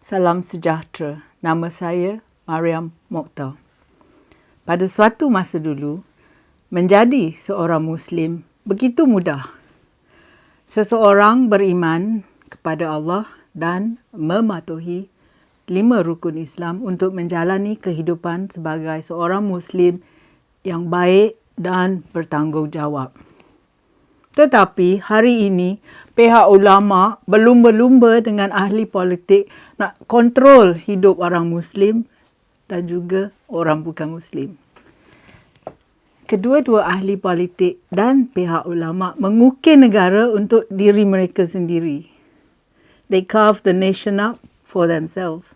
Salam sejahtera. Nama saya Mariam Mokhtar. Pada suatu masa dulu, menjadi seorang Muslim begitu mudah. Seseorang beriman kepada Allah dan mematuhi 5 rukun Islam untuk menjalani kehidupan sebagai seorang Muslim yang baik dan bertanggungjawab. Tetapi hari ini, pihak ulama berlumba-lumba dengan ahli politik nak kontrol hidup orang Muslim dan juga orang bukan Muslim. Kedua-dua ahli politik dan pihak ulama mengukir negara untuk diri mereka sendiri. They carve the nation up for themselves.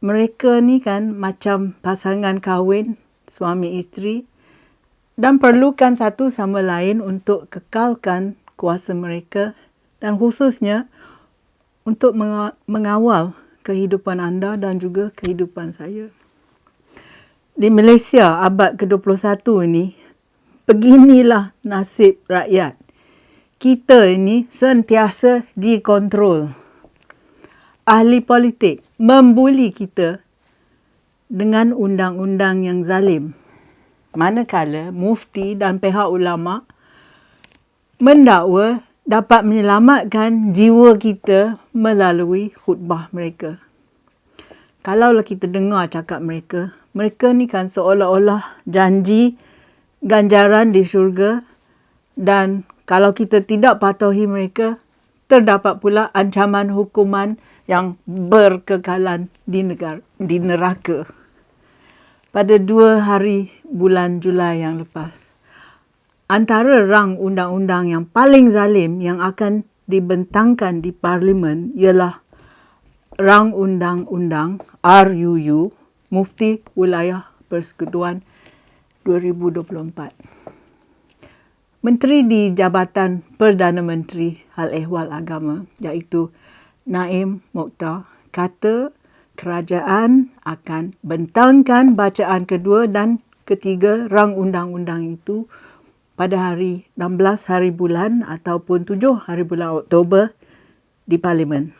Mereka ni kan macam pasangan kahwin, suami isteri, dan perlukan satu sama lain untuk kekalkan kuasa mereka dan khususnya untuk mengawal kehidupan anda dan juga kehidupan saya. Di Malaysia abad ke-21 ini, beginilah nasib rakyat. Kita ini sentiasa dikontrol. Ahli politik membuli kita dengan undang-undang yang zalim. Manakala mufti dan pihak ulama mendakwa dapat menyelamatkan jiwa kita melalui khutbah mereka. Kalaulah kita dengar cakap mereka, mereka ni kan seolah-olah janji ganjaran di syurga, dan kalau kita tidak patuhi mereka, terdapat pula ancaman hukuman yang berkekalan di neraka. Pada 2 hari bulan Julai yang lepas, antara rang undang-undang yang paling zalim yang akan dibentangkan di Parlimen ialah rang undang-undang RUU Mufti Wilayah Persekutuan 2024. Menteri di Jabatan Perdana Menteri Hal Ehwal Agama iaitu Naim Mokhtar kata kerajaan akan bentangkan bacaan kedua dan ketiga rang undang-undang itu pada hari 16 hari bulan ataupun 7 hari bulan Oktober di Parlimen.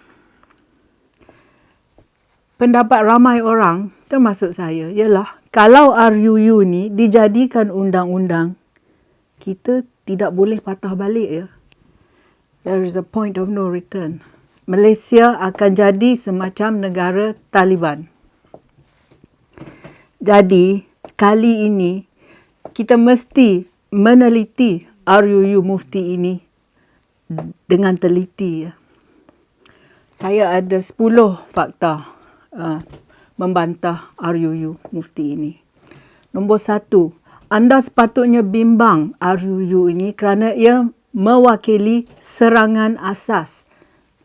Pendapat ramai orang, termasuk saya, ialah kalau RUU ni dijadikan undang-undang, kita tidak boleh patah balik ya. There is a point of no return. Malaysia akan jadi semacam negara Taliban. Jadi, kali ini kita mesti meneliti RUU Mufti ini dengan teliti. Ya. Saya ada 10 fakta membantah RUU Mufti ini. Nombor 1, anda sepatutnya bimbang RUU ini kerana ia mewakili serangan asas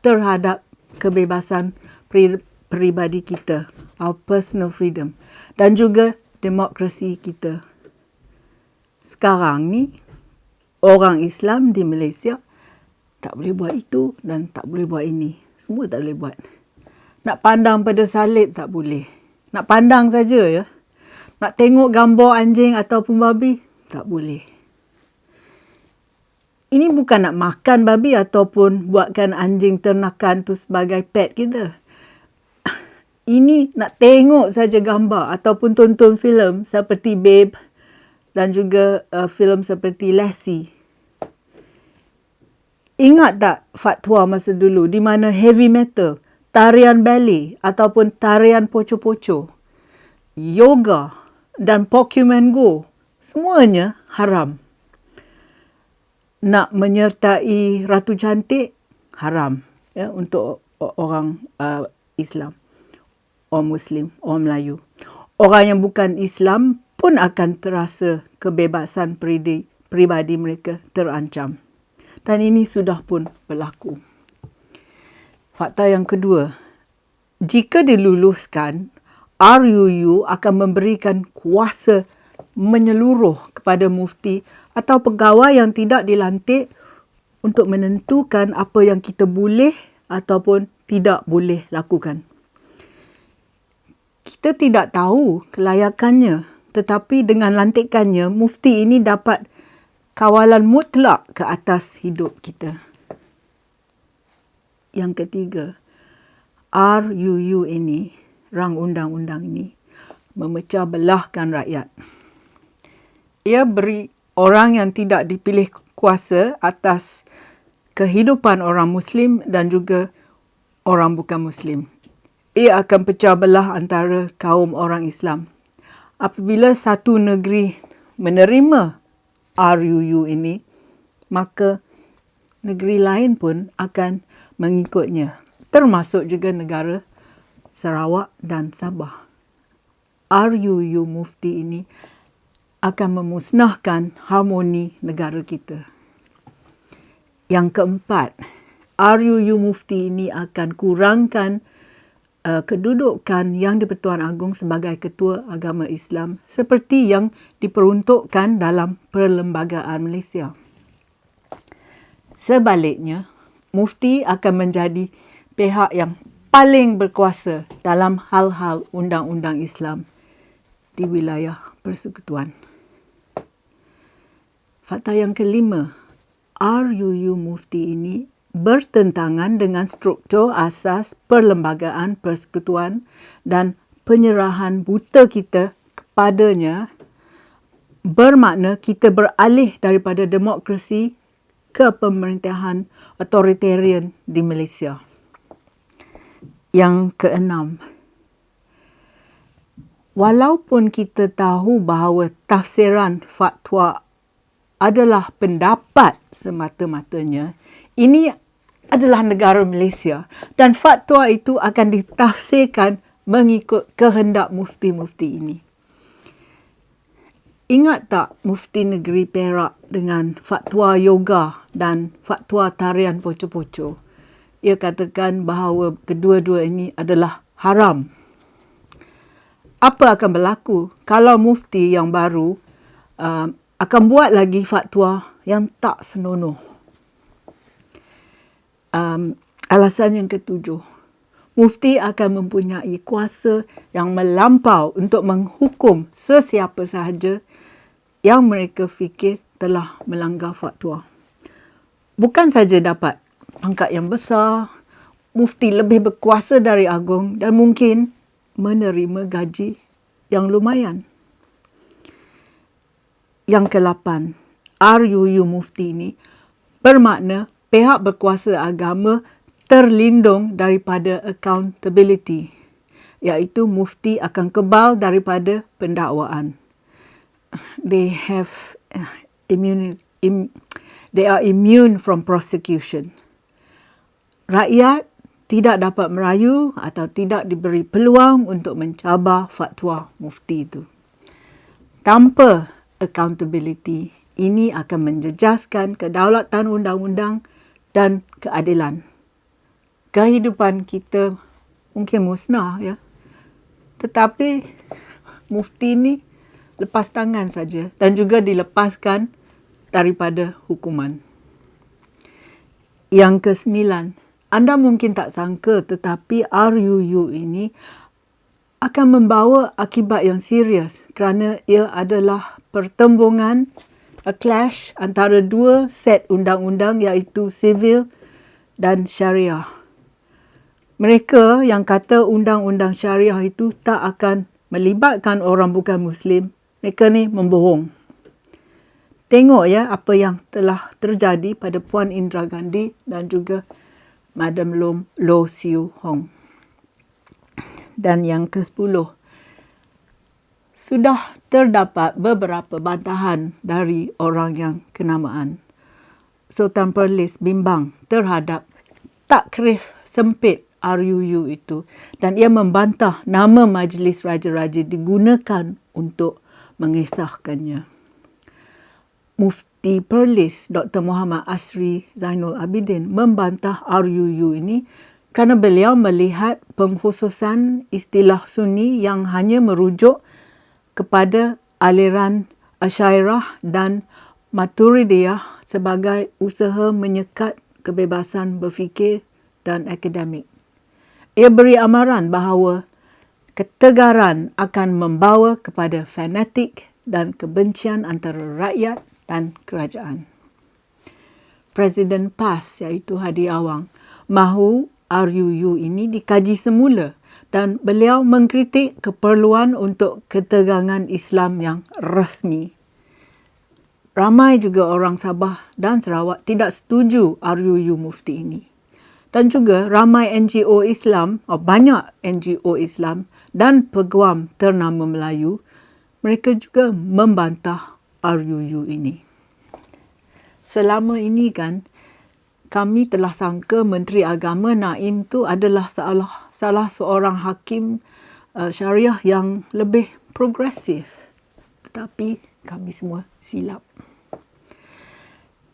terhadap kebebasan peribadi kita, our personal freedom, dan juga demokrasi kita. Sekarang ni, orang Islam di Malaysia tak boleh buat itu dan tak boleh buat ini. Semua tak boleh buat. Nak pandang pada salib tak boleh. Nak pandang saja ya. Nak tengok gambar anjing ataupun babi tak boleh. Ini bukan nak makan babi ataupun buatkan anjing ternakan tu sebagai pet kita. Ini nak tengok saja gambar ataupun tonton filem seperti Babe dan juga filem seperti Lassie. Ingat tak fatwa masa dulu di mana heavy metal, tarian ballet ataupun tarian poco-poco, yoga dan Pokemon Go semuanya haram. Nak menyertai Ratu Cantik haram ya, untuk orang Islam, orang Muslim, orang Melayu. Orang yang bukan Islam pun akan terasa kebebasan peribadi mereka terancam. Dan ini sudah pun berlaku. Fakta yang kedua, jika diluluskan, RUU akan memberikan kuasa menyeluruh kepada mufti atau pegawai yang tidak dilantik untuk menentukan apa yang kita boleh ataupun tidak boleh lakukan. Kita tidak tahu kelayakannya, tetapi dengan lantikannya, mufti ini dapat kawalan mutlak ke atas hidup kita. Yang ketiga, RUU ini, rang undang-undang ini, memecah belahkan rakyat. Ia beri orang yang tidak dipilih kuasa atas kehidupan orang Muslim dan juga orang bukan Muslim. Ia akan pecah belah antara kaum orang Islam. Apabila satu negeri menerima RUU ini, maka negeri lain pun akan mengikutnya, termasuk juga negara Sarawak dan Sabah. RUU Mufti ini akan memusnahkan harmoni negara kita. Yang keempat, RUU Mufti ini akan kurangkan kedudukan Yang di-Pertuan Agong sebagai Ketua Agama Islam seperti yang diperuntukkan dalam Perlembagaan Malaysia. Sebaliknya, Mufti akan menjadi pihak yang paling berkuasa dalam hal-hal undang-undang Islam di wilayah persekutuan. Fakta yang kelima, RUU Mufti ini bertentangan dengan struktur asas Perlembagaan Persekutuan dan penyerahan buta kita kepadanya, bermakna kita beralih daripada demokrasi ke pemerintahan otoritarian di Malaysia. Yang keenam, walaupun kita tahu bahawa tafsiran fatwa adalah pendapat semata-matanya, ini adalah negara Malaysia dan fatwa itu akan ditafsirkan mengikut kehendak mufti-mufti ini. Ingat tak mufti negeri Perak dengan fatwa yoga dan fatwa tarian poco-poco? Ia katakan bahawa kedua-dua ini adalah haram. Apa akan berlaku kalau mufti yang baru akan buat lagi fatwa yang tak senonoh? Alasan yang ketujuh, mufti akan mempunyai kuasa yang melampau untuk menghukum sesiapa sahaja yang mereka fikir telah melanggar fatwa. Bukan saja dapat pangkat yang besar, mufti lebih berkuasa dari agung dan mungkin menerima gaji yang lumayan. Yang ke-8, RUU Mufti ini bermakna pihak berkuasa agama terlindung daripada accountability, iaitu mufti akan kebal daripada pendakwaan. They are immune from prosecution. Rakyat tidak dapat merayu atau tidak diberi peluang untuk mencabar fatwa mufti itu. Tanpa accountability, ini akan menjejaskan kedaulatan undang-undang dan keadilan. Kehidupan kita mungkin musnah, ya. Tetapi mufti ini lepas tangan saja dan juga dilepaskan daripada hukuman. Yang ke-9, anda mungkin tak sangka tetapi RUU ini akan membawa akibat yang serius kerana ia adalah pertembungan, a clash antara dua set undang-undang iaitu sivil dan syariah. Mereka yang kata undang-undang syariah itu tak akan melibatkan orang bukan Muslim, mereka ni membohong. Tengok ya apa yang telah terjadi pada Puan Indira Gandhi dan juga Madam Low Siew Hong. Dan yang ke-10, sudah terdapat beberapa bantahan dari orang yang kenamaan. Sultan Perlis bimbang terhadap takrif sempit RUU itu dan ia membantah nama Majlis Raja-Raja digunakan untuk mengesahkannya. Mufti Perlis Dr. Muhammad Asri Zainul Abidin membantah RUU ini kerana beliau melihat pengkhususan istilah Sunni yang hanya merujuk kepada aliran Asyairah dan Maturidiyah sebagai usaha menyekat kebebasan berfikir dan akademik. Ia beri amaran bahawa ketegaran akan membawa kepada fanatik dan kebencian antara rakyat dan kerajaan. Presiden PAS iaitu Hadi Awang mahu RUU ini dikaji semula dan beliau mengkritik keperluan untuk ketegangan Islam yang rasmi. Ramai juga orang Sabah dan Sarawak tidak setuju RUU Mufti ini. Dan juga ramai NGO Islam, banyak NGO Islam dan peguam ternama Melayu, mereka juga membantah RUU ini. Selama ini kan, kami telah sangka Menteri Agama Naim tu adalah salah seorang hakim syariah yang lebih progresif. Tetapi kami semua silap.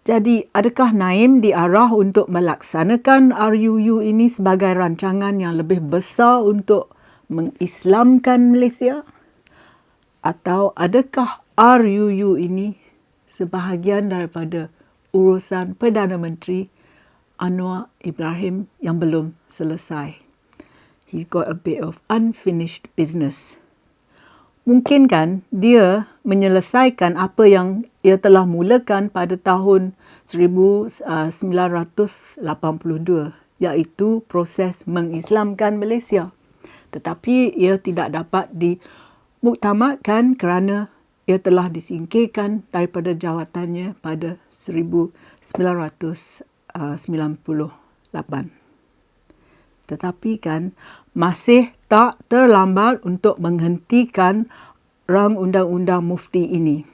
Jadi, adakah Naim diarah untuk melaksanakan RUU ini sebagai rancangan yang lebih besar untuk mengislamkan Malaysia? Atau adakah RUU ini sebahagian daripada urusan Perdana Menteri Anwar Ibrahim yang belum selesai? He's got a bit of unfinished business. Mungkin kan dia menyelesaikan apa yang ia telah mulakan pada tahun 1982, iaitu proses mengislamkan Malaysia. Tetapi ia tidak dapat dimuktamadkan kerana ia telah disingkirkan daripada jawatannya pada 1998. Tetapi kan masih tak terlambat untuk menghentikan rang undang-undang mufti ini.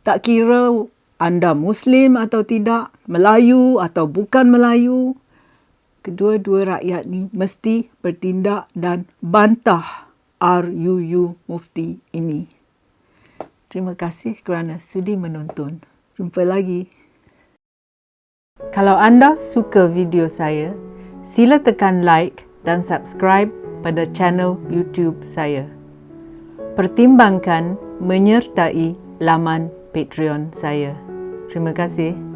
Tak kira anda Muslim atau tidak, Melayu atau bukan Melayu, kedua-dua rakyat ni mesti bertindak dan bantah RUU Mufti ini. Terima kasih kerana sudi menonton. Jumpa lagi. Kalau anda suka video saya, sila tekan like dan subscribe pada channel YouTube saya. Pertimbangkan menyertai laman Patreon saya. Terima kasih.